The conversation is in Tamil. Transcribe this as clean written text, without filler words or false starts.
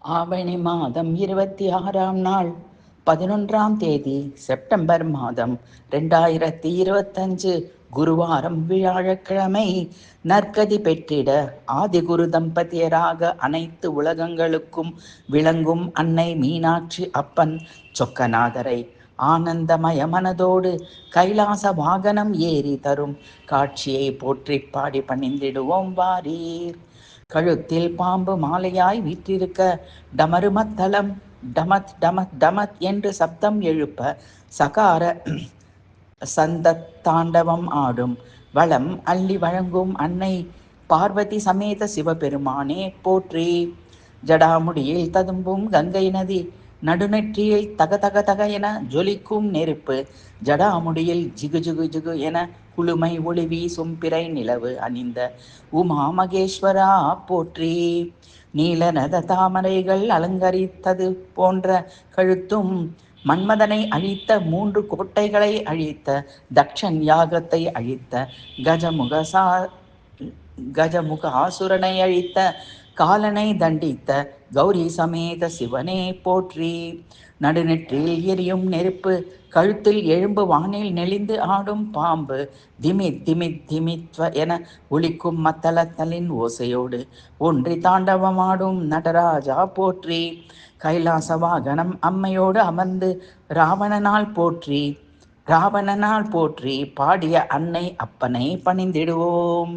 ஆவணி மாதம் 26ஆம் நாள் 11ஆம் தேதி செப்டம்பர் மாதம் 2025 குருவாரம் வியாழக்கிழமை. நற்கதி பெற்றிட ஆதிகுரு தம்பதியராக அனைத்து உலகங்களுக்கும் விளங்கும் அன்னை மீனாட்சி அப்பன் சொக்கநாதரை ஆனந்தமய மனதோடு கைலாச வாகனம் ஏறி தரும் காட்சியை போற்றி பாடி பணிந்திடுவோம் வாரீர். கழுத்தில் பாம்பு மாலையாய் வீற்றிருக்க டமருமத்தளம் டமத் டமத் டமத் என்று சப்தம் எழுப்ப சகார சந்தத் தாண்டவம் ஆடும் வளம் அள்ளி வழங்கும் அன்னை பார்வதி சமேத சிவபெருமானே போற்றி. ஜடாமுடியில் ததும்பும் கங்கை நதி, நடுநெற்றியில் தக தக தக என ஜொலிக்கும் நெருப்பு, ஜடாமுடியில் ஜிகு ஜிகு ஜிகு என குளுமை ஒளி வீசும் பிறை நிலவு அணிந்த உமா மகேஸ்வரா போற்றி. நீலநத தாமரைகள் அலங்கரித்தது போன்ற கழுத்தும், மன்மதனை அழித்த 3 கோட்டைகளை அழித்த, தக்ஷன் யாகத்தை அழித்த, கஜமுக ஆசுரனை அழித்த, காலனை தண்டித்த கௌரி சமேத சிவனே போற்றி. நடுநெற்றியில் எரியும் நெருப்பு, கழுத்தில் எழும்பு வானில் நெளிந்து ஆடும் பாம்பு, திமித் திமித் திமித்வ என ஒலிக்கும் மத்தளத்தலின் ஓசையோடு ஒன்றி தாண்டவமாடும் நடராஜா போற்றி. கைலாச வாகனம் அம்மையோடு அமர்ந்து ராவணனால் போற்றி பாடிய அன்னை அப்பனை பணிந்திடுவோம்.